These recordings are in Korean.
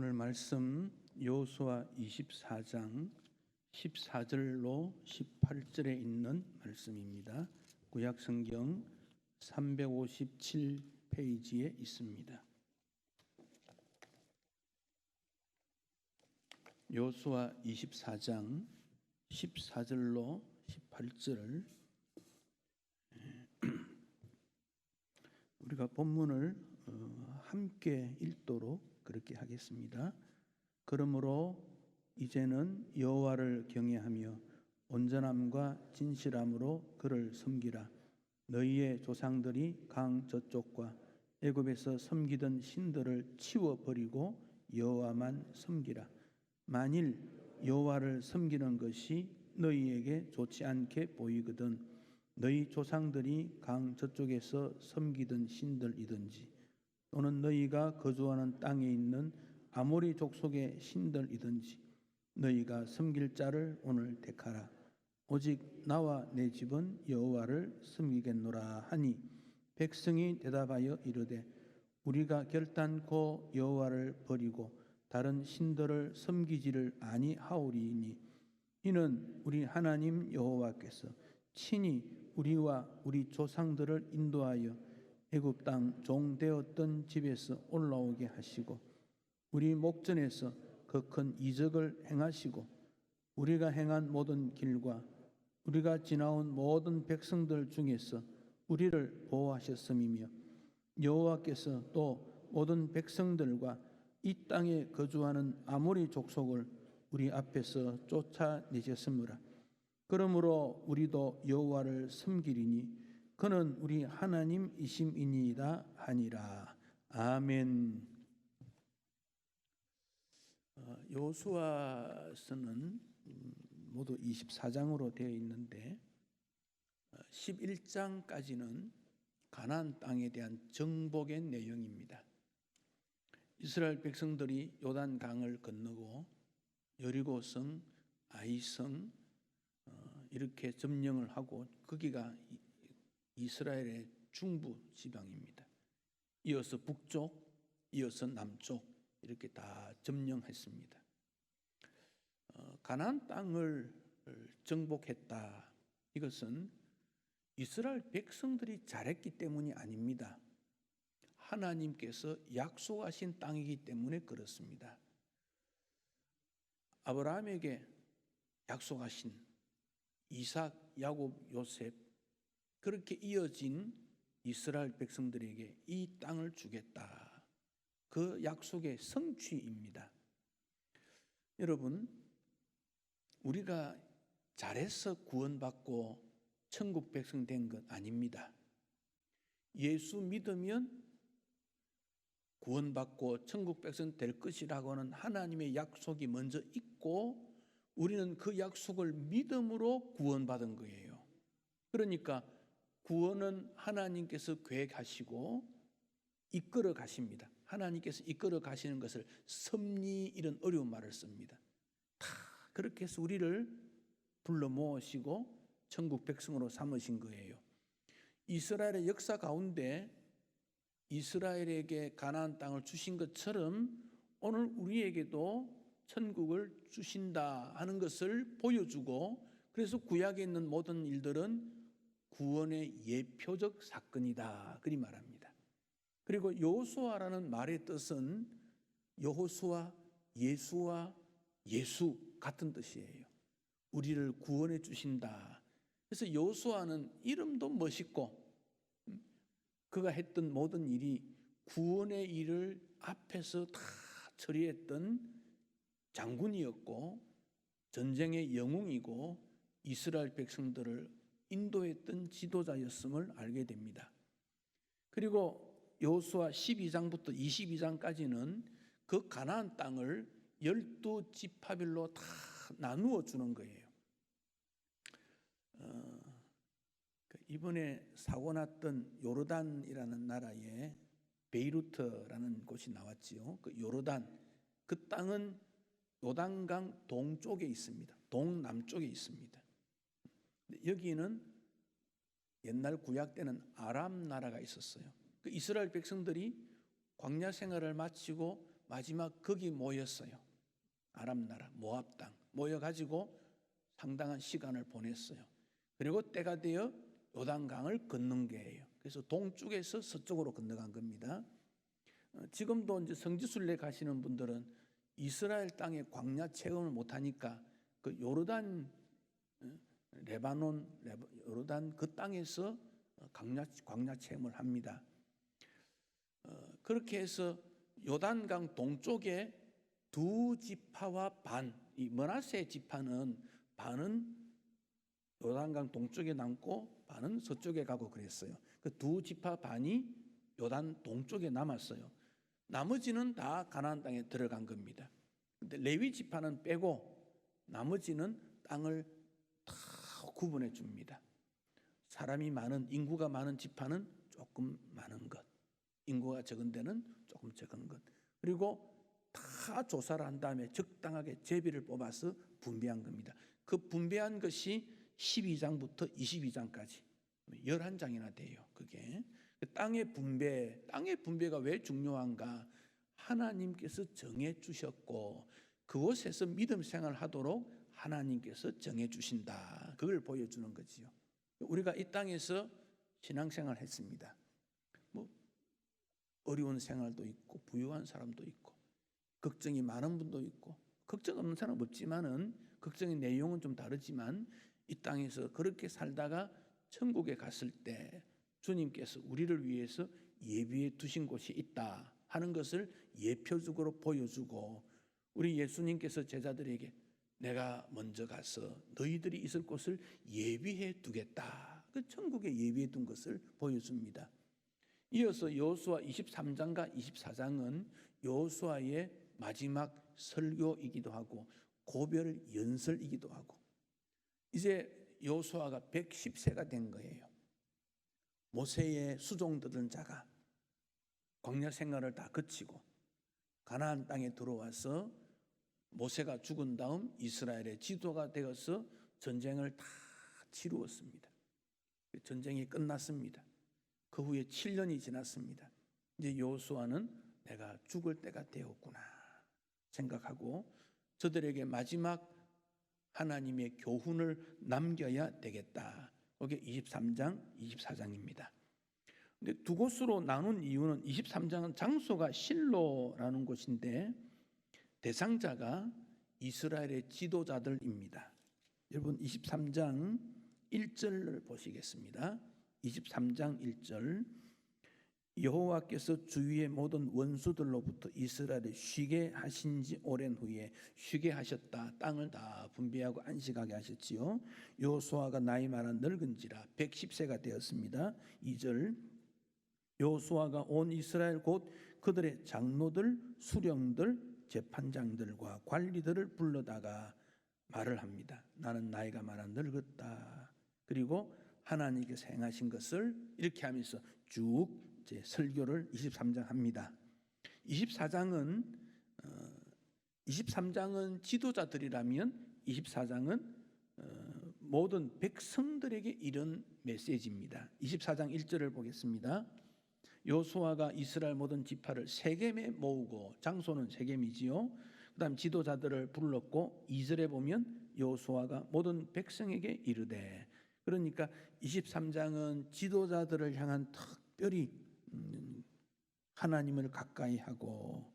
오늘 말씀 여호수아 24장 14절로 18절에 있는 말씀입니다. 구약 성경 357페이지에 있습니다. 여호수아 24장 14절로 18절 우리가 본문을 함께 읽도록 그렇게 하겠습니다. 그러므로 이제는 여호와를 경외하며 온전함과 진실함으로 그를 섬기라. 너희의 조상들이 강 저쪽과 애굽에서 섬기던 신들을 치워버리고 여호와만 섬기라. 만일 여호와를 섬기는 것이 너희에게 좋지 않게 보이거든 너희 조상들이 강 저쪽에서 섬기던 신들이든지 또는 너희가 거주하는 땅에 있는 아모리 족속의 신들이든지 너희가 섬길 자를 오늘 택하라. 오직 나와 내 집은 여호와를 섬기겠노라 하니 백성이 대답하여 이르되 우리가 결단코 여호와를 버리고 다른 신들을 섬기지를 아니하오리니 이는 우리 하나님 여호와께서 친히 우리와 우리 조상들을 인도하여 애굽 땅 종되었던 집에서 올라오게 하시고 우리 목전에서 그 큰 이적을 행하시고 우리가 행한 모든 길과 우리가 지나온 모든 백성들 중에서 우리를 보호하셨음이며 여호와께서 또 모든 백성들과 이 땅에 거주하는 아모리 족속을 우리 앞에서 쫓아내셨으므라. 그러므로 우리도 여호와를 섬기리니 그는 우리 하나님이심이니이다 하니라. 아멘. 여호수아서는 모두 24장으로 되어 있는데 11장까지는 가나안 땅에 대한 정복의 내용입니다. 이스라엘 백성들이 요단강을 건너고 여리고성, 아이성 이렇게 점령을 하고 거기가 이스라엘의 중부 지방입니다. 이어서 북쪽, 이어서 남쪽 이렇게 다 점령했습니다. 가나안 땅을 정복했다. 이것은 이스라엘 백성들이 잘했기 때문이 아닙니다. 하나님께서 약속하신 땅이기 때문에 그렇습니다. 아브라함에게 약속하신 이삭, 야곱, 요셉 그렇게 이어진 이스라엘 백성들에게 이 땅을 주겠다. 그 약속의 성취입니다. 여러분, 우리가 잘해서 구원받고 천국 백성 된 것 아닙니다. 예수 믿으면 구원받고 천국 백성 될 것이라고 하는 하나님의 약속이 먼저 있고 우리는 그 약속을 믿음으로 구원받은 거예요. 그러니까 구원은 하나님께서 계획하시고 이끌어 가십니다. 하나님께서 이끌어 가시는 것을 섭리 이런 어려운 말을 씁니다. 다 그렇게 해서 우리를 불러 모으시고 천국 백성으로 삼으신 거예요. 이스라엘의 역사 가운데 이스라엘에게 가나안 땅을 주신 것처럼 오늘 우리에게도 천국을 주신다 하는 것을 보여주고 그래서 구약에 있는 모든 일들은 구원의 예표적 사건이다 그리 말합니다. 그리고 여호수아라는 말의 뜻은 여호수아, 예수와 예수 같은 뜻이에요. 우리를 구원해 주신다. 그래서 여호수아는 이름도 멋있고 그가 했던 모든 일이 구원의 일을 앞에서 다 처리했던 장군이었고 전쟁의 영웅이고 이스라엘 백성들을 인도했던 지도자였음을 알게 됩니다. 그리고 여호수아 12장부터 22장까지는 그 가나안 땅을 12지파별로 다 나누어 주는 거예요. 이번에 사고 났던 요르단이라는 나라에 베이루트라는 곳이 나왔지요. 그 요르단, 그 땅은 요단강 동쪽에 있습니다. 동남쪽에 있습니다. 여기는 옛날 구약 때는 아람 나라가 있었어요. 그 이스라엘 백성들이 광야 생활을 마치고 마지막 거기 모였어요. 아람 나라 모압 땅 모여가지고 상당한 시간을 보냈어요. 그리고 때가 되어 요단강을 건넌 게예요. 그래서 동쪽에서 서쪽으로 건너간 겁니다. 지금도 이제 성지순례 가시는 분들은 이스라엘 땅의 광야 체험을 못하니까 그 요르단 레바논 요르단 그 땅에서 광야 체험을 합니다. 그렇게 해서 요단강 동쪽에 두 지파와 반, 이 므낫세 지파는 반은 요단강 동쪽에 남고 반은 서쪽에 가고 그랬어요. 그 두 지파 반이 요단 동쪽에 남았어요. 나머지는 다 가나안 땅에 들어간 겁니다. 근데 레위 지파는 빼고 나머지는 땅을 다 구분해 줍니다. 사람이 많은 인구가 많은 지파는 조금 많은 것, 인구가 적은 데는 조금 적은 것. 그리고 다 조사를 한 다음에 적당하게 제비를 뽑아서 분배한 겁니다. 그 분배한 것이 12장부터 22장까지 11장이나 돼요. 그게 땅의 분배가 왜 중요한가? 하나님께서 정해 주셨고 그곳에서 믿음 생활하도록 하나님께서 정해 주신다. 그걸 보여주는 거지요. 우리가 이 땅에서 신앙생활 했습니다. 뭐 어려운 생활도 있고 부유한 사람도 있고 걱정이 많은 분도 있고 걱정 없는 사람 없지만은 걱정의 내용은 좀 다르지만 이 땅에서 그렇게 살다가 천국에 갔을 때 주님께서 우리를 위해서 예비해 두신 곳이 있다 하는 것을 예표적으로 보여주고 우리 예수님께서 제자들에게 내가 먼저 가서 너희들이 있을 곳을 예비해 두겠다. 그 천국에 예비해 둔 것을 보여줍니다. 이어서 여호수아 23장과 24장은 여호수아의 마지막 설교이기도 하고 고별 연설이기도 하고 이제 여호수아가 110세가 된 거예요. 모세의 수종 듣은 자가 광야 생활을 다 거치고 가나안 땅에 들어와서 모세가 죽은 다음 이스라엘의 지도가 되어서 전쟁을 다 치루었습니다. 전쟁이 끝났습니다. 그 후에 7년이 지났습니다. 이제 여호수아는 내가 죽을 때가 되었구나 생각하고 저들에게 마지막 하나님의 교훈을 남겨야 되겠다. 그게 23장, 24장입니다. 근데 두 곳으로 나눈 이유는 23장은 장소가 실로라는 곳인데 대상자가 이스라엘의 지도자들입니다. 여러분 23장 1절을 보시겠습니다. 23장 1절 여호와께서 주위의 모든 원수들로부터 이스라엘을 쉬게 하신 지 오랜 후에 쉬게 하셨다. 땅을 다 분배하고 안식하게 하셨지요. 여호수아가 나이 많아 늙은지라 110세가 되었습니다. 2절 여호수아가 온 이스라엘 곧 그들의 장로들, 수령들, 재판장들과 관리들을 불러다가 말을 합니다. 나는 나이가 많아 늙었다. 그리고 하나님께서 행하신 것을 이렇게 하면서 쭉 이제 설교를 23장 합니다. 23장은 지도자들이라면 24장은 모든 백성들에게 이런 메시지입니다. 24장 1절을 보겠습니다. 여호수아가 이스라엘 모든 지파를 세겜에 모으고 장소는 세겜이지요. 그다음 지도자들을 불렀고 2절에 보면 여호수아가 모든 백성에게 이르되 그러니까 23장은 지도자들을 향한 특별히 하나님을 가까이 하고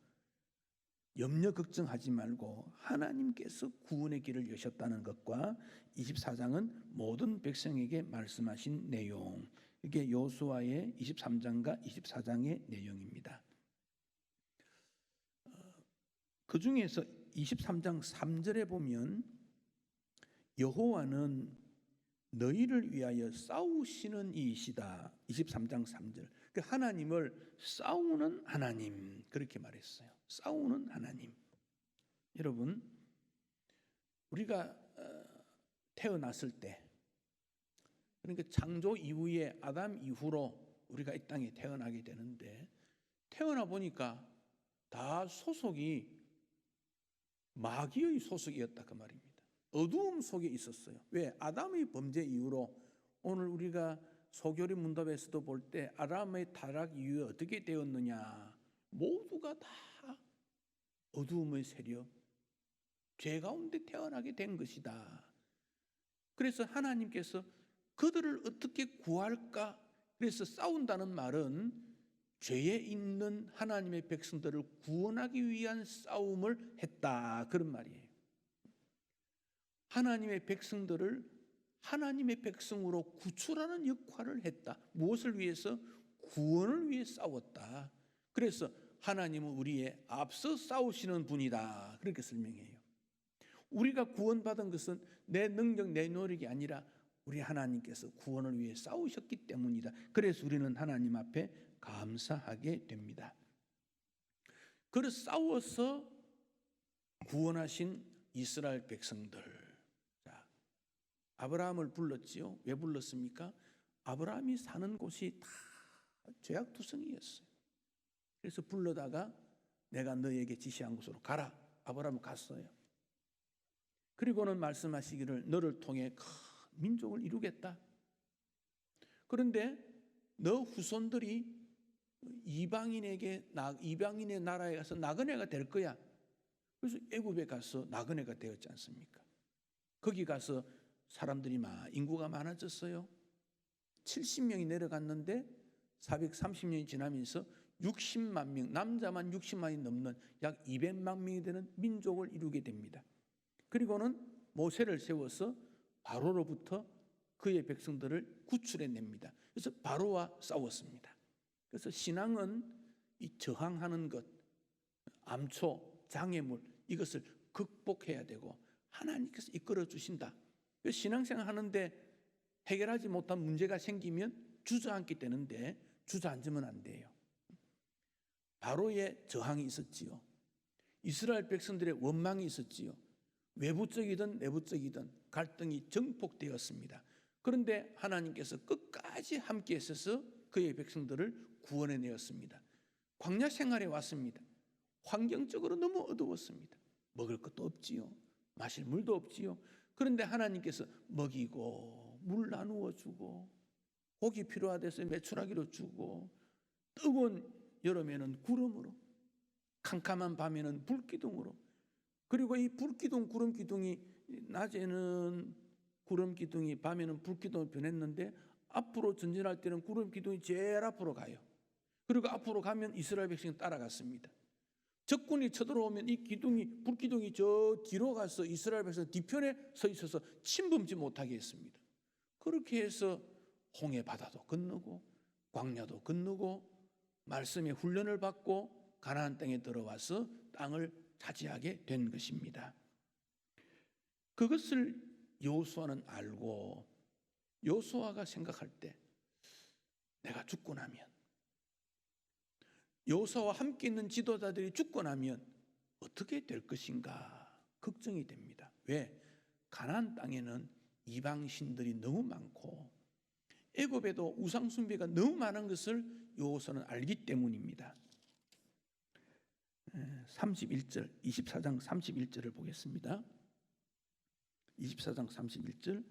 염려 걱정하지 말고 하나님께서 구원의 길을 여셨다는 것과 24장은 모든 백성에게 말씀하신 내용 이게 여호수아의 23장과 24장의 내용입니다. 그 중에서 23장 3절에 보면 여호와는 너희를 위하여 싸우시는 이이시다. 23장 3절. 하나님을 싸우는 하나님 그렇게 말했어요. 싸우는 하나님. 여러분 우리가 태어났을 때 그러니까 창조 이후에 아담 이후로 우리가 이 땅에 태어나게 되는데 태어나 보니까 다 소속이 마귀의 소속이었다 그 말입니다. 어두움 속에 있었어요. 왜? 아담의 범죄 이후로 오늘 우리가 소교리 문답에서도 볼 때 아담의 타락 이후에 어떻게 되었느냐 모두가 다 어두움의 세력, 죄 가운데 태어나게 된 것이다. 그래서 하나님께서 그들을 어떻게 구할까? 그래서 싸운다는 말은 죄에 있는 하나님의 백성들을 구원하기 위한 싸움을 했다, 그런 말이에요. 하나님의 백성들을 하나님의 백성으로 구출하는 역할을 했다. 무엇을 위해서? 구원을 위해 싸웠다. 그래서 하나님은 우리의 앞서 싸우시는 분이다, 그렇게 설명해요. 우리가 구원받은 것은 내 능력, 내 노력이 아니라 우리 하나님께서 구원을 위해 싸우셨기 때문이다. 그래서 우리는 하나님 앞에 감사하게 됩니다. 그래서 싸워서 구원하신 이스라엘 백성들, 자, 아브라함을 불렀지요. 왜 불렀습니까? 아브라함이 사는 곳이 다 죄악투성이었어요. 그래서 불러다가 내가 너에게 지시한 곳으로 가라. 아브라함은 갔어요. 그리고는 말씀하시기를 너를 통해 큰 민족을 이루겠다. 그런데 너 후손들이 이방인의 나라에 가서 나그네가 될 거야. 그래서 애굽에 가서 나그네가 되었지 않습니까? 거기 가서 사람들이 인구가 많아졌어요. 70명이 내려갔는데 430년이 지나면서 60만 명, 남자만 60만이 넘는 약 200만 명이 되는 민족을 이루게 됩니다. 그리고는 모세를 세워서 바로로부터 그의 백성들을 구출해냅니다. 그래서 바로와 싸웠습니다. 그래서 신앙은 이 저항하는 것, 암초, 장애물, 이것을 극복해야 되고 하나님께서 이끌어 주신다. 신앙생활 하는데 해결하지 못한 문제가 생기면 주저앉게 되는데 주저앉으면 안 돼요. 바로의 저항이 있었지요. 이스라엘 백성들의 원망이 있었지요. 외부적이든 내부적이든 갈등이 증폭되었습니다. 그런데 하나님께서 끝까지 함께 있어서 그의 백성들을 구원해내었습니다. 광야 생활에 왔습니다. 환경적으로 너무 어두웠습니다. 먹을 것도 없지요. 마실 물도 없지요. 그런데 하나님께서 먹이고 물 나누어 주고 고기 필요하대서 메추라기로 주고 뜨거운 여름에는 구름으로 캄캄한 밤에는 불기둥으로 그리고 이 불기둥 구름기둥이 낮에는 구름기둥이 밤에는 불기둥으로 변했는데 앞으로 전진할 때는 구름기둥이 제일 앞으로 가요. 그리고 앞으로 가면 이스라엘 백성이 따라갔습니다. 적군이 쳐들어오면 이 불기둥이 저 뒤로 가서 이스라엘 백성 뒤편에 서 있어서 침범지 못하게 했습니다. 그렇게 해서 홍해 바다도 건너고 광야도 건너고 말씀의 훈련을 받고 가나안 땅에 들어와서 땅을 차지하게 된 것입니다. 그것을 여호수아는 알고 여호수아가 생각할 때 내가 죽고 나면 여호수아와 함께 있는 지도자들이 죽고 나면 어떻게 될 것인가 걱정이 됩니다. 왜? 가나안 땅에는 이방 신들이 너무 많고 애굽에도 우상 숭배가 너무 많은 것을 여호수아는 알기 때문입니다. 31절 24장 31절을 보겠습니다. 24장 31절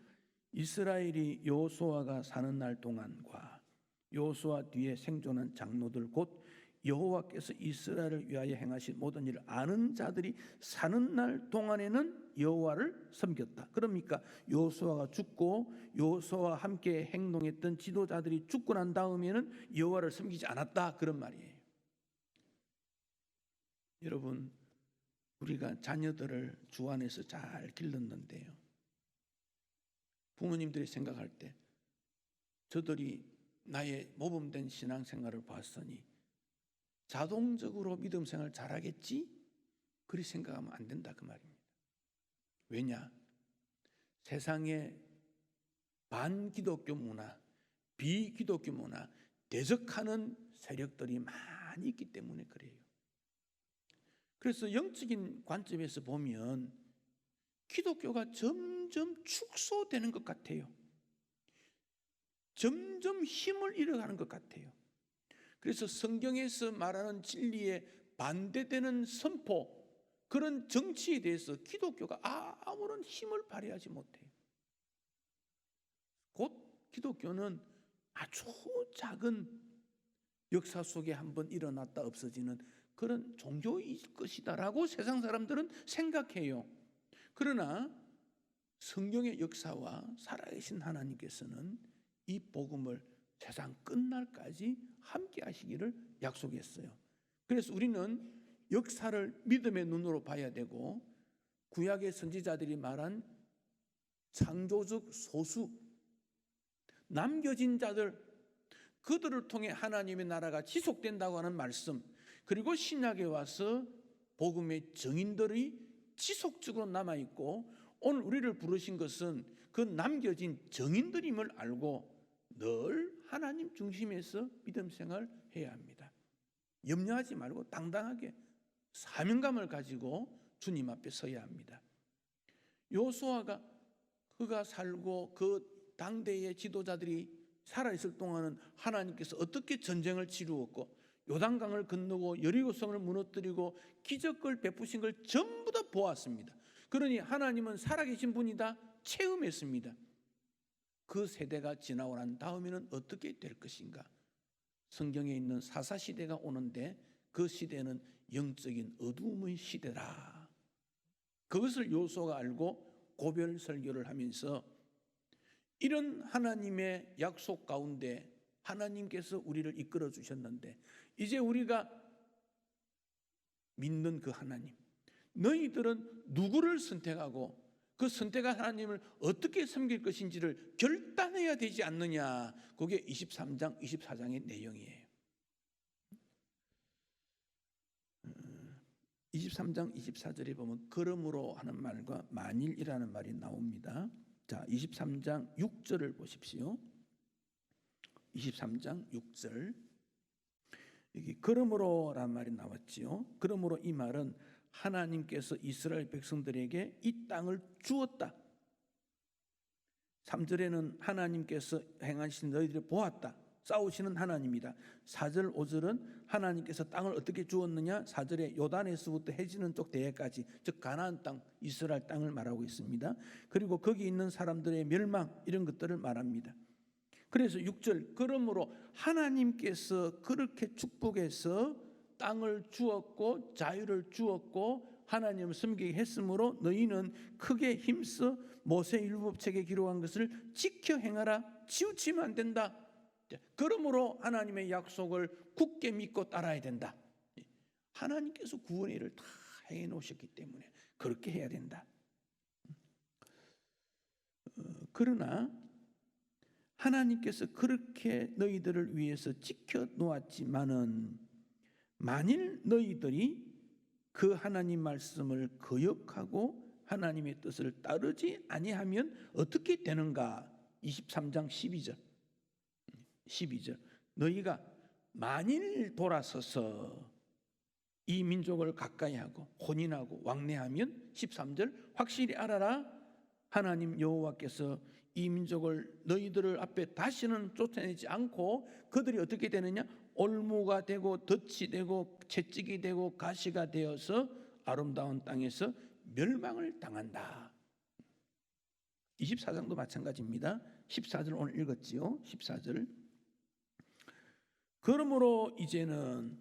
이스라엘이 여호수아가 사는 날 동안과 여호수아 뒤에 생존한 장로들 곧 여호와께서 이스라엘을 위하여 행하신 모든 일을 아는 자들이 사는 날 동안에는 여호와를 섬겼다. 그러니까 여호수아가 죽고 여호수아와 함께 행동했던 지도자들이 죽고 난 다음에는 여호와를 섬기지 않았다, 그런 말이에요. 여러분, 우리가 자녀들을 주 안에서 잘 길렀는데요, 부모님들이 생각할 때 저들이 나의 모범된 신앙생활을 봤으니 자동적으로 믿음 생활을 잘하겠지? 그리 생각하면 안 된다, 그 말입니다. 왜냐? 세상에 반기독교 문화, 비기독교 문화, 대적하는 세력들이 많이 있기 때문에 그래요. 그래서 영적인 관점에서 보면 기독교가 점점 축소되는 것 같아요. 점점 힘을 잃어가는 것 같아요. 그래서 성경에서 말하는 진리에 반대되는 선포, 그런 정치에 대해서 기독교가 아무런 힘을 발휘하지 못해요. 곧 기독교는 아주 작은 역사 속에 한번 일어났다 없어지는 그런 종교일 것이다라고 세상 사람들은 생각해요. 그러나 성경의 역사와 살아계신 하나님께서는 이 복음을 세상 끝날까지 함께 하시기를 약속했어요. 그래서 우리는 역사를 믿음의 눈으로 봐야 되고, 구약의 선지자들이 말한 창조적 소수, 남겨진 자들, 그들을 통해 하나님의 나라가 지속된다고 하는 말씀, 그리고 신약에 와서 복음의 증인들이 지속적으로 남아있고, 오늘 우리를 부르신 것은 그 남겨진 증인들임을 알고 늘 하나님 중심에서 믿음 생활을 해야 합니다. 염려하지 말고 당당하게 사명감을 가지고 주님 앞에 서야 합니다. 여호수아가 그가 살고 그 당대의 지도자들이 살아있을 동안은 하나님께서 어떻게 전쟁을 치루었고 요단강을 건너고 여리고성을 무너뜨리고 기적을 베푸신 걸 전부 다 보았습니다. 그러니 하나님은 살아계신 분이다 체험했습니다. 그 세대가 지나고 난 다음에는 어떻게 될 것인가? 성경에 있는 사사시대가 오는데 그 시대는 영적인 어두움의 시대라. 그것을 여호수아가 알고 고별 설교를 하면서 이런 하나님의 약속 가운데 하나님께서 우리를 이끌어 주셨는데 이제 우리가 믿는 그 하나님, 너희들은 누구를 선택하고 그 선택한 하나님을 어떻게 섬길 것인지를 결단해야 되지 않느냐. 그게 23장, 24장의 내용이에요. 23장 24절에 보면 그러므로 하는 말과 만일이라는 말이 나옵니다. 자, 23장 6절을 보십시오. 23장 6절. 여기 그러므로라는 말이 나왔지요. 그러므로 이 말은 하나님께서 이스라엘 백성들에게 이 땅을 주었다. 3절에는 하나님께서 행하신 너희들이 보았다. 싸우시는 하나님이다. 4절 5절은 하나님께서 땅을 어떻게 주었느냐. 4절에 요단에서부터 해지는 쪽 대해까지, 즉 가나안 땅, 이스라엘 땅을 말하고 있습니다. 그리고 거기 있는 사람들의 멸망, 이런 것들을 말합니다. 그래서 6절 그러므로 하나님께서 그렇게 축복해서 땅을 주었고 자유를 주었고 하나님을 섬기게 했으므로 너희는 크게 힘써 모세율법책에 기록한 것을 지켜 행하라. 치우치면 안 된다. 그러므로 하나님의 약속을 굳게 믿고 따라야 된다. 하나님께서 구원의 일을 다 해놓으셨기 때문에 그렇게 해야 된다. 그러나 하나님께서 그렇게 너희들을 위해서 지켜 놓았지만은 만일 너희들이 그 하나님 말씀을 거역하고 하나님의 뜻을 따르지 아니하면 어떻게 되는가? 23장 12절 너희가 만일 돌아서서 이 민족을 가까이 하고 혼인하고 왕래하면 13절 확실히 알아라. 하나님 여호와께서 이 민족을 너희들을 앞에 다시는 쫓아내지 않고 그들이 어떻게 되느냐? 올무가 되고 덫이 되고 채찍이 되고 가시가 되어서 아름다운 땅에서 멸망을 당한다. 24장도 마찬가지입니다. 14절 오늘 읽었지요. 14절 그러므로 이제는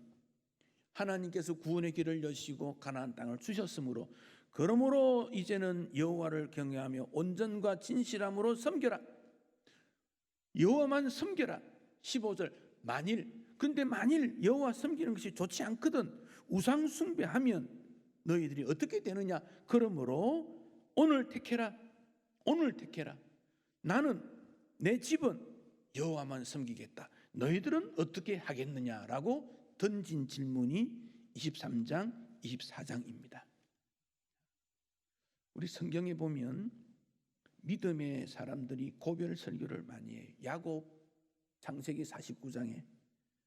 하나님께서 구원의 길을 여시고 가나안 땅을 주셨으므로 그러므로 이제는 여호와를 경외하며 온전과 진실함으로 섬겨라. 여호와만 섬겨라. 15절 만일, 근데 만일 여호와 섬기는 것이 좋지 않거든 우상 숭배하면 너희들이 어떻게 되느냐? 그러므로 오늘 택해라. 오늘 택해라. 나는 내 집은 여호와만 섬기겠다. 너희들은 어떻게 하겠느냐라고 던진 질문이 23장 24장입니다. 우리 성경에 보면 믿음의 사람들이 고별 설교를 많이 해요. 야곱 창세기 49장에,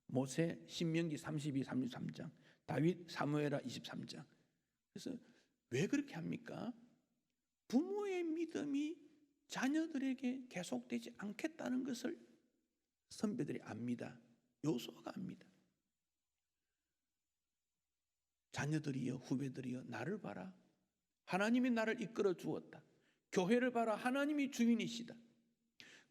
모세 신명기 32, 33장, 다윗 사무엘하 23장. 그래서 왜 그렇게 합니까? 부모의 믿음이 자녀들에게 계속되지 않겠다는 것을 선배들이 압니다. 여호수아가 압니다. 자녀들이여 후배들이여 나를 봐라. 하나님이 나를 이끌어 주었다. 교회를 봐라. 하나님이 주인이시다.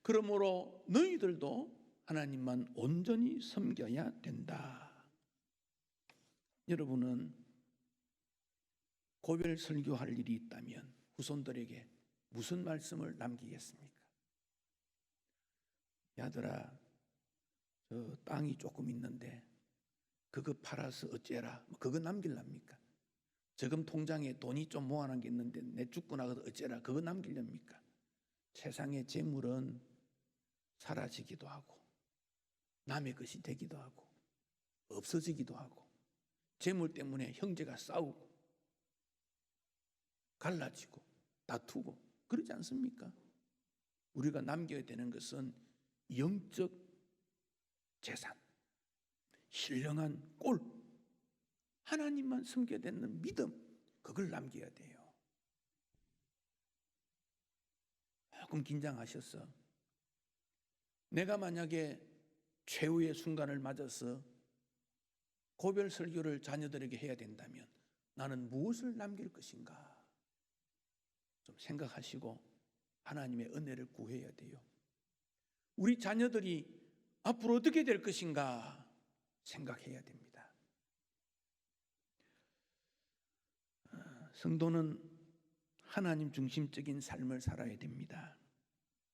그러므로 너희들도 하나님만 온전히 섬겨야 된다. 여러분은 고별 설교할 일이 있다면 후손들에게 무슨 말씀을 남기겠습니까? 야들아, 저 땅이 조금 있는데 그거 팔아서 어째라, 그거 남길랍니까? 저금 통장에 돈이 좀 모아놓은 게 있는데 내 죽고 나가도 어째라, 그거 남기렵니까? 세상의 재물은 사라지기도 하고 남의 것이 되기도 하고 없어지기도 하고 재물 때문에 형제가 싸우고 갈라지고 다투고 그러지 않습니까? 우리가 남겨야 되는 것은 영적 재산, 신령한 꼴, 하나님만 섬겨야 되는 믿음, 그걸 남겨야 돼요. 조금 긴장하셨어. 내가 만약에 최후의 순간을 맞아서 고별 설교를 자녀들에게 해야 된다면 나는 무엇을 남길 것인가? 좀 생각하시고 하나님의 은혜를 구해야 돼요. 우리 자녀들이 앞으로 어떻게 될 것인가 생각해야 됩니다. 성도는 하나님 중심적인 삶을 살아야 됩니다.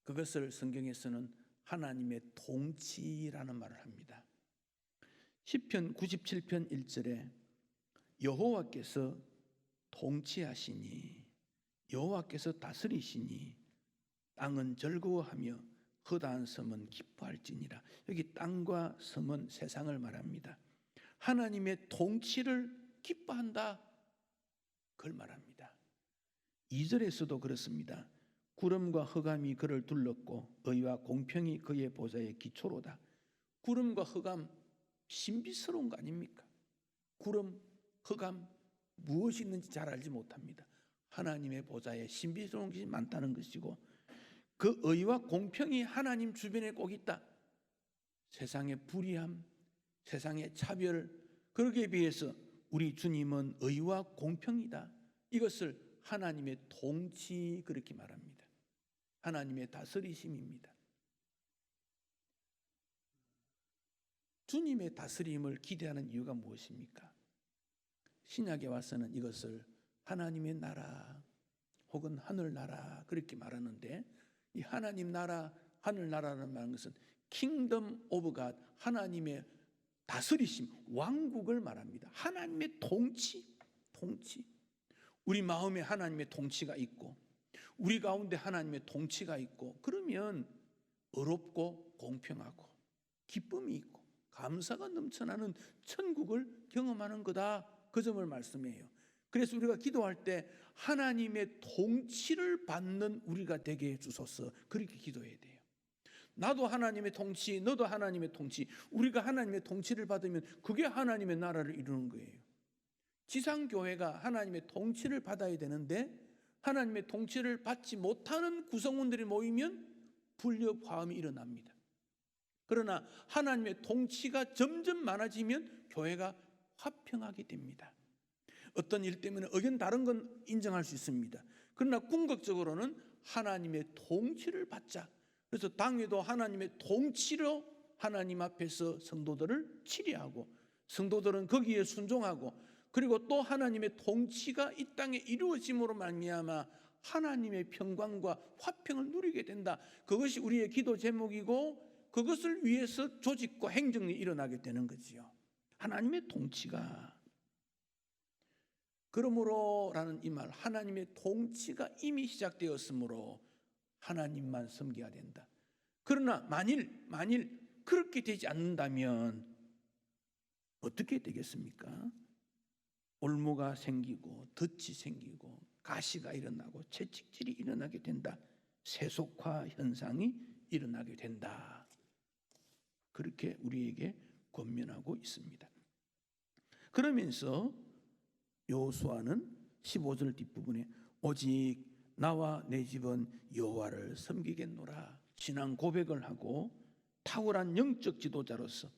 그것을 성경에서는 하나님의 통치라는 말을 합니다. 시편 97편 1절에 여호와께서 통치하시니 여호와께서 다스리시니 땅은 즐거워하며 허다한 섬은 기뻐할지니라. 여기 땅과 섬은 세상을 말합니다. 하나님의 통치를 기뻐한다, 그걸 말합니다. 2절에서도 그렇습니다. 구름과 흑암이 그를 둘렀고 의와 공평이 그의 보좌의 기초로다. 구름과 흑암 신비스러운 거 아닙니까? 구름, 흑암 무엇이 있는지 잘 알지 못합니다. 하나님의 보좌에 신비스러운 것이 많다는 것이고 그 의와 공평이 하나님 주변에 꼭 있다. 세상의 불의함, 세상의 차별, 그러기에 비해서 우리 주님은 의와 공평이다. 이것을 하나님의 통치 그렇게 말합니다. 하나님의 다스리심입니다. 주님의 다스림을 기대하는 이유가 무엇입니까? 신약에 와서는 이것을 하나님의 나라 혹은 하늘나라 그렇게 말하는데 이 하나님 나라, 하늘나라라는 말은 것은 킹덤 오브 갓, 하나님의 다스리심, 왕국을 말합니다. 하나님의 통치. 우리 마음에 하나님의 통치가 있고 우리 가운데 하나님의 통치가 있고 그러면 의롭고 공평하고 기쁨이 있고 감사가 넘쳐나는 천국을 경험하는 거다. 그 점을 말씀해요. 그래서 우리가 기도할 때 하나님의 통치를 받는 우리가 되게 해주소서 그렇게 기도해야 돼요. 나도 하나님의 통치, 너도 하나님의 통치, 우리가 하나님의 통치를 받으면 그게 하나님의 나라를 이루는 거예요. 지상교회가 하나님의 통치를 받아야 되는데 하나님의 통치를 받지 못하는 구성원들이 모이면 분력 화음이 일어납니다. 그러나 하나님의 통치가 점점 많아지면 교회가 화평하게 됩니다. 어떤 일 때문에 의견 다른 건 인정할 수 있습니다. 그러나 궁극적으로는 하나님의 통치를 받자. 그래서 당회도 하나님의 통치로 하나님 앞에서 성도들을 치리하고 성도들은 거기에 순종하고 그리고 또 하나님의 통치가 이 땅에 이루어짐으로 말미암아 하나님의 평강과 화평을 누리게 된다. 그것이 우리의 기도 제목이고 그것을 위해서 조직과 행정이 일어나게 되는 거지요. 하나님의 통치가. 그러므로라는 이 말, 하나님의 통치가 이미 시작되었으므로 하나님만 섬겨야 된다. 그러나 만일 그렇게 되지 않는다면 어떻게 되겠습니까? 올무가 생기고 덫이 생기고 가시가 일어나고 채찍질이 일어나게 된다. 세속화 현상이 일어나게 된다. 그렇게 우리에게 권면하고 있습니다. 그러면서 여호수아는 15절 뒷부분에 오직 나와 내 집은 여호와를 섬기겠노라 신앙 고백을 하고 탁월한 영적 지도자로서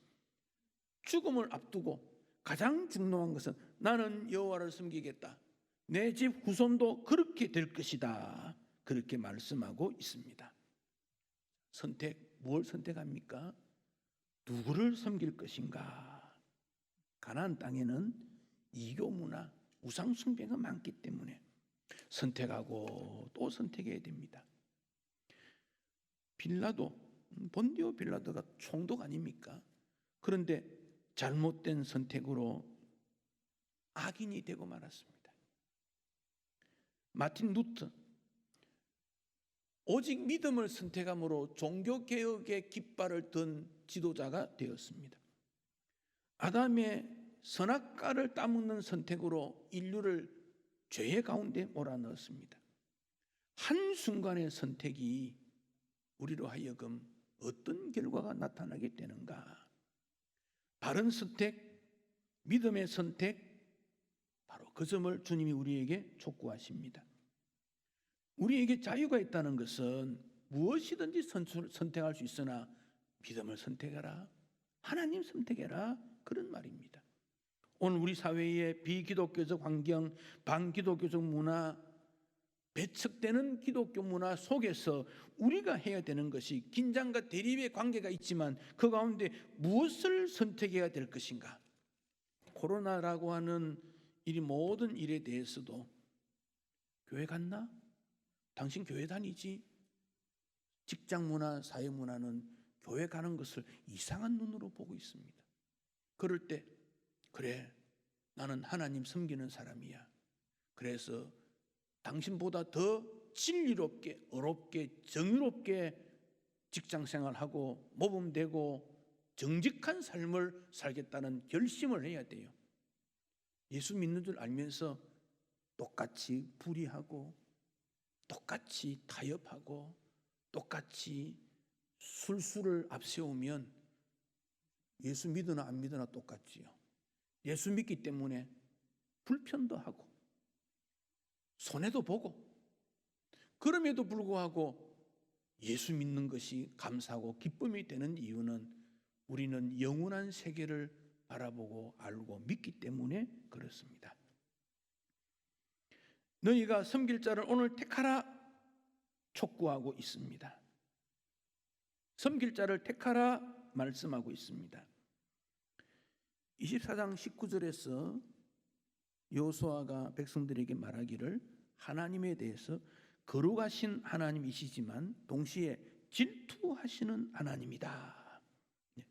죽음을 앞두고 가장 중요한 것은 나는 여호와를 섬기겠다. 내 집 후손도 그렇게 될 것이다. 그렇게 말씀하고 있습니다. 뭘 선택합니까? 누구를 섬길 것인가? 가나안 땅에는 이교 문화, 우상 숭배가 많기 때문에 선택하고 또 선택해야 됩니다. 본디오 빌라도가 총독 아닙니까? 그런데 잘못된 선택으로 악인이 되고 말았습니다. 마틴 루터, 오직 믿음을 선택함으로 종교개혁의 깃발을 든 지도자가 되었습니다. 아담의 선악과를 따먹는 선택으로 인류를 죄의 가운데 몰아넣었습니다. 한순간의 선택이 우리로 하여금 어떤 결과가 나타나게 되는가? 바른 선택, 믿음의 선택, 바로 그 점을 주님이 우리에게 촉구하십니다. 우리에게 자유가 있다는 것은 무엇이든지 선택할 수 있으나 믿음을 선택해라, 하나님 선택해라, 그런 말입니다. 오늘 우리 사회의 비기독교적 환경, 반기독교적 문화, 배척되는 기독교 문화 속에서 우리가 해야 되는 것이 긴장과 대립의 관계가 있지만 그 가운데 무엇을 선택해야 될 것인가? 코로나라고 하는 이 모든 일에 대해서도 교회 갔나? 당신 교회 다니지? 직장 문화, 사회 문화는 교회 가는 것을 이상한 눈으로 보고 있습니다. 그럴 때 그래, 나는 하나님 섬기는 사람이야. 그래서 당신보다 더 진리롭게, 어렵게, 정의롭게 직장생활하고 모범되고 정직한 삶을 살겠다는 결심을 해야 돼요. 예수 믿는 줄 알면서 똑같이 불의하고 똑같이 타협하고 똑같이 술수를 앞세우면 예수 믿으나 안 믿으나 똑같지요. 예수 믿기 때문에 불편도 하고 손해도 보고, 그럼에도 불구하고 예수 믿는 것이 감사하고 기쁨이 되는 이유는 우리는 영원한 세계를 바라보고 알고 믿기 때문에 그렇습니다. 너희가 섬길 자를 오늘 택하라 촉구하고 있습니다. 섬길 자를 택하라 말씀하고 있습니다. 24장 19절에서 여호수아가 백성들에게 말하기를 하나님에 대해서 거룩하신 하나님이시지만 동시에 질투하시는 하나님이다.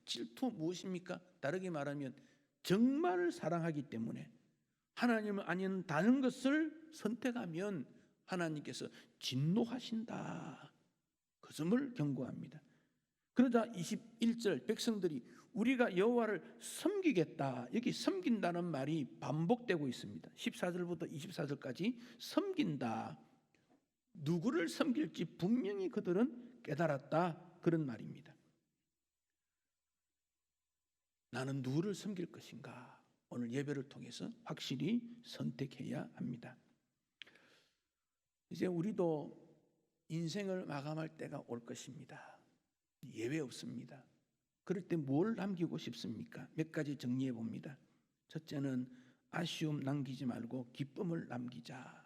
질투 무엇입니까? 다르게 말하면 정말 사랑하기 때문에 하나님을 아닌 다른 것을 선택하면 하나님께서 진노하신다. 그 점을 경고합니다. 그러자 21절 백성들이 우리가 여호와를 섬기겠다. 여기 섬긴다는 말이 반복되고 있습니다. 14절부터 24절까지 섬긴다. 누구를 섬길지 분명히 그들은 깨달았다. 그런 말입니다. 나는 누구를 섬길 것인가? 오늘 예배를 통해서 확실히 선택해야 합니다. 이제 우리도 인생을 마감할 때가 올 것입니다. 예외 없습니다. 그럴 때 뭘 남기고 싶습니까? 몇 가지 정리해 봅니다. 첫째는 아쉬움 남기지 말고 기쁨을 남기자.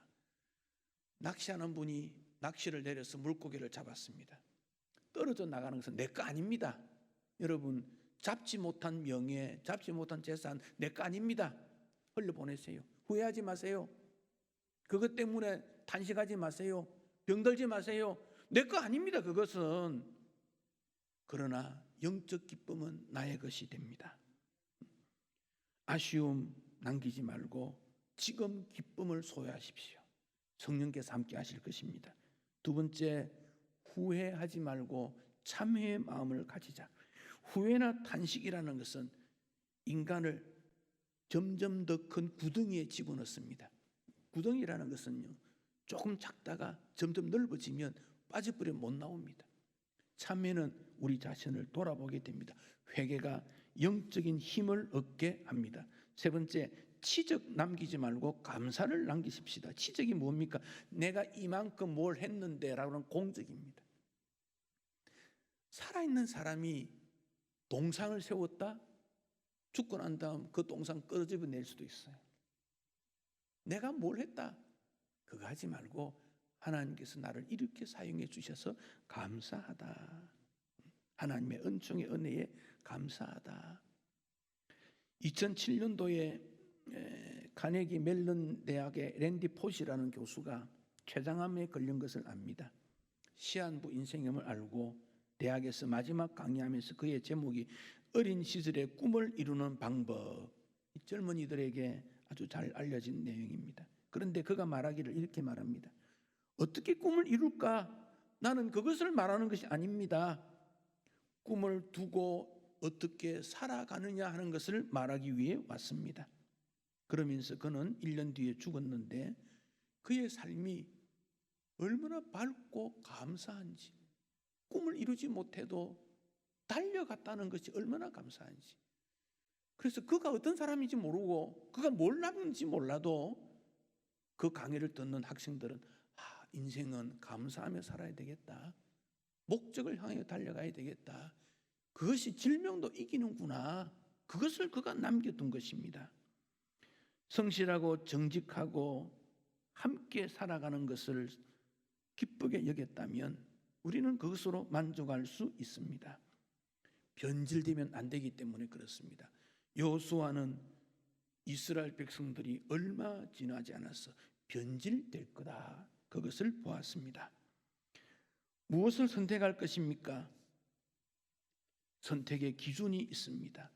낚시하는 분이 낚시를 내려서 물고기를 잡았습니다. 떨어져 나가는 것은 내 거 아닙니다. 여러분, 잡지 못한 명예, 잡지 못한 재산 내 거 아닙니다. 흘려보내세요. 후회하지 마세요. 그것 때문에 탄식하지 마세요. 병들지 마세요. 내 거 아닙니다. 그것은. 그러나 영적 기쁨은 나의 것이 됩니다. 아쉬움 남기지 말고 지금 기쁨을 소유하십시오. 성령께서 함께 하실 것입니다. 두 번째, 후회하지 말고 참회의 마음을 가지자. 후회나 탄식이라는 것은 인간을 점점 더 큰 구덩이에 집어넣습니다. 구덩이라는 것은요, 조금 작다가 점점 넓어지면 빠져버려 못 나옵니다. 참회는 우리 자신을 돌아보게 됩니다. 회개가 영적인 힘을 얻게 합니다. 세 번째, 치적 남기지 말고 감사를 남기십시다. 치적이 뭡니까? 내가 이만큼 뭘 했는데 라는 공적입니다. 살아있는 사람이 동상을 세웠다? 죽고 난 다음 그 동상 끄집어 낼 수도 있어요. 내가 뭘 했다? 그거 하지 말고 하나님께서 나를 이렇게 사용해 주셔서 감사하다. 하나님의 은총의 은혜에 감사하다. 2007년도에 카네기 멜론 대학의 랜디 포시라는 교수가 췌장암에 걸린 것을 압니다. 시한부 인생임을 알고 대학에서 마지막 강의하면서 그의 제목이 어린 시절의 꿈을 이루는 방법, 젊은이들에게 아주 잘 알려진 내용입니다. 그런데 그가 말하기를 이렇게 말합니다. 어떻게 꿈을 이룰까? 나는 그것을 말하는 것이 아닙니다. 꿈을 두고 어떻게 살아가느냐 하는 것을 말하기 위해 왔습니다. 그러면서 그는 1년 뒤에 죽었는데 그의 삶이 얼마나 밝고 감사한지, 꿈을 이루지 못해도 달려갔다는 것이 얼마나 감사한지. 그래서 그가 어떤 사람인지 모르고 그가 뭘 남는지 몰라도 그 강의를 듣는 학생들은 인생은 감사하며 살아야 되겠다. 목적을 향해 달려가야 되겠다. 그것이 질병도 이기는구나. 그것을 그가 남겨둔 것입니다. 성실하고 정직하고 함께 살아가는 것을 기쁘게 여겼다면 우리는 그것으로 만족할 수 있습니다. 변질되면 안 되기 때문에 그렇습니다. 여호수아는 이스라엘 백성들이 얼마 지나지 않아서 변질될 거다. 그것을 보았습니다. 무엇을 선택할 것입니까? 선택의 기준이 있습니다.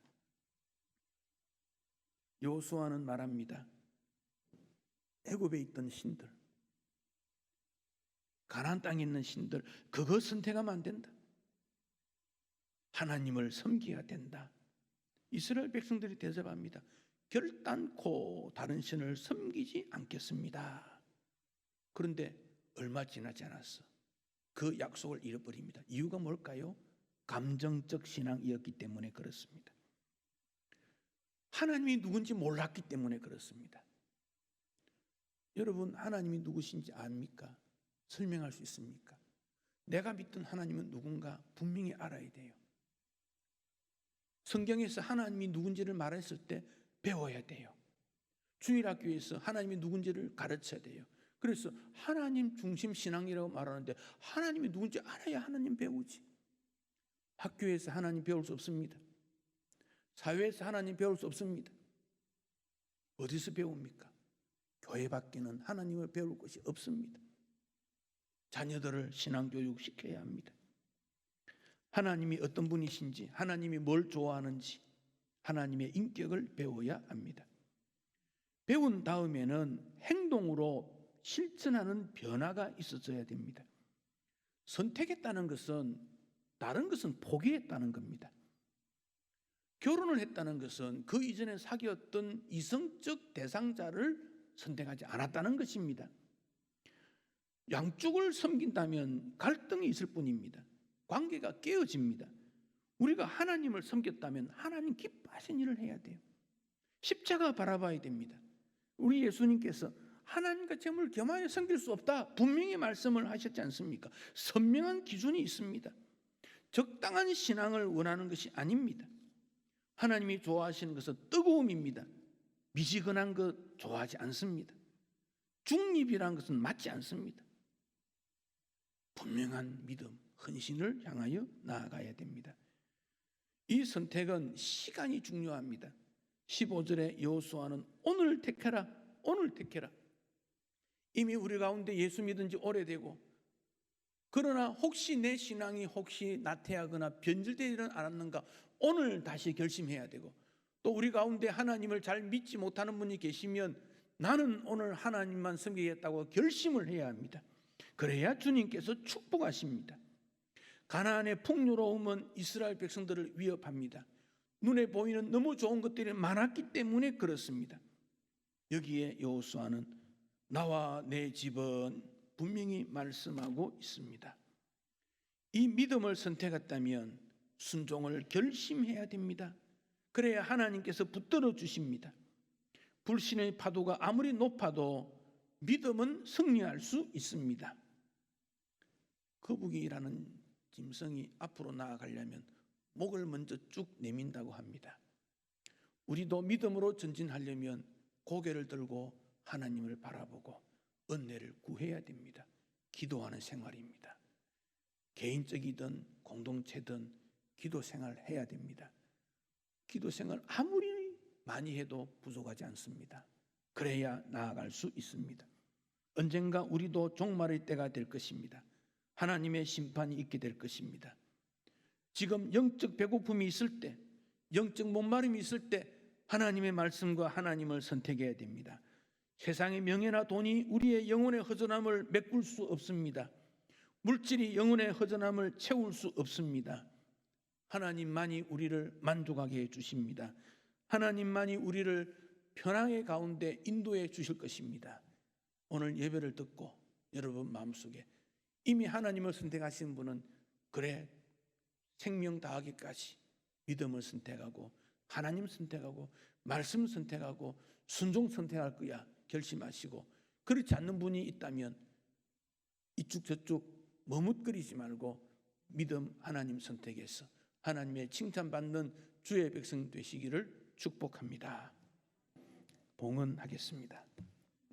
여호수아는 말합니다. 애굽에 있던 신들, 가나안 땅에 있는 신들, 그거 선택하면 안 된다. 하나님을 섬겨야 된다. 이스라엘 백성들이 대답합니다. 결단코 다른 신을 섬기지 않겠습니다. 그런데 얼마 지나지 않았어. 그 약속을 잃어버립니다. 이유가 뭘까요? 감정적 신앙이었기 때문에 그렇습니다. 하나님이 누군지 몰랐기 때문에 그렇습니다. 여러분, 하나님이 누구신지 압니까? 설명할 수 있습니까? 내가 믿던 하나님은 누군가 분명히 알아야 돼요. 성경에서 하나님이 누군지를 말했을 때 배워야 돼요. 주일학교에서 하나님이 누군지를 가르쳐야 돼요. 그래서 하나님 중심 신앙이라고 말하는데 하나님이 누군지 알아야 하나님 배우지. 학교에서 하나님 배울 수 없습니다. 사회에서 하나님 배울 수 없습니다. 어디서 배웁니까? 교회 밖에는 하나님을 배울 것이 없습니다. 자녀들을 신앙교육 시켜야 합니다. 하나님이 어떤 분이신지, 하나님이 뭘 좋아하는지, 하나님의 인격을 배워야 합니다. 배운 다음에는 행동으로 실천하는 변화가 있어져야 됩니다. 선택했다는 것은 다른 것은 포기했다는 겁니다. 결혼을 했다는 것은 그 이전에 사귀었던 이성적 대상자를 선택하지 않았다는 것입니다. 양쪽을 섬긴다면 갈등이 있을 뿐입니다. 관계가 깨어집니다. 우리가 하나님을 섬겼다면 하나님 기뻐하신 일을 해야 돼요. 십자가 바라봐야 됩니다. 우리 예수님께서 하나님과 재물을 겸하여 섬길 수 없다 분명히 말씀을 하셨지 않습니까? 선명한 기준이 있습니다. 적당한 신앙을 원하는 것이 아닙니다. 하나님이 좋아하시는 것은 뜨거움입니다. 미지근한 것 좋아하지 않습니다. 중립이라는 것은 맞지 않습니다. 분명한 믿음, 헌신을 향하여 나아가야 됩니다. 이 선택은 시간이 중요합니다. 15절에 여호수아는 오늘 택해라, 오늘 택해라. 이미 우리 가운데 예수 믿은 지 오래되고 그러나 혹시 내 신앙이 혹시 나태하거나 변질되지는 않았는가 오늘 다시 결심해야 되고 또 우리 가운데 하나님을 잘 믿지 못하는 분이 계시면 나는 오늘 하나님만 섬기겠다고 결심을 해야 합니다. 그래야 주님께서 축복하십니다. 가나안의 풍요로움은 이스라엘 백성들을 위협합니다. 눈에 보이는 너무 좋은 것들이 많았기 때문에 그렇습니다. 여기에 여호수아는 나와 내 집은 분명히 말씀하고 있습니다. 이 믿음을 선택했다면 순종을 결심해야 됩니다. 그래야 하나님께서 붙들어 주십니다. 불신의 파도가 아무리 높아도 믿음은 승리할 수 있습니다. 거북이라는 짐승이 앞으로 나아가려면 목을 먼저 쭉 내민다고 합니다. 우리도 믿음으로 전진하려면 고개를 들고 하나님을 바라보고 은혜를 구해야 됩니다. 기도하는 생활입니다. 개인적이든 공동체든 기도 생활 해야 됩니다. 기도 생활 아무리 많이 해도 부족하지 않습니다. 그래야 나아갈 수 있습니다. 언젠가 우리도 종말의 때가 될 것입니다. 하나님의 심판이 있게 될 것입니다. 지금 영적 배고픔이 있을 때, 영적 목마름이 있을 때 하나님의 말씀과 하나님을 선택해야 됩니다. 세상의 명예나 돈이 우리의 영혼의 허전함을 메꿀 수 없습니다. 물질이 영혼의 허전함을 채울 수 없습니다. 하나님만이 우리를 만족하게 해주십니다. 하나님만이 우리를 편안의 가운데 인도해 주실 것입니다. 오늘 예배를 듣고 여러분 마음속에 이미 하나님을 선택하신 분은 그래 생명 다하기까지 믿음을 선택하고 하나님 선택하고 말씀 선택하고 순종 선택할 거야 결심하시고, 그렇지 않는 분이 있다면 이쪽 저쪽 머뭇거리지 말고 믿음 하나님 선택해서 하나님의 칭찬받는 주의 백성 되시기를 축복합니다. 봉헌하겠습니다.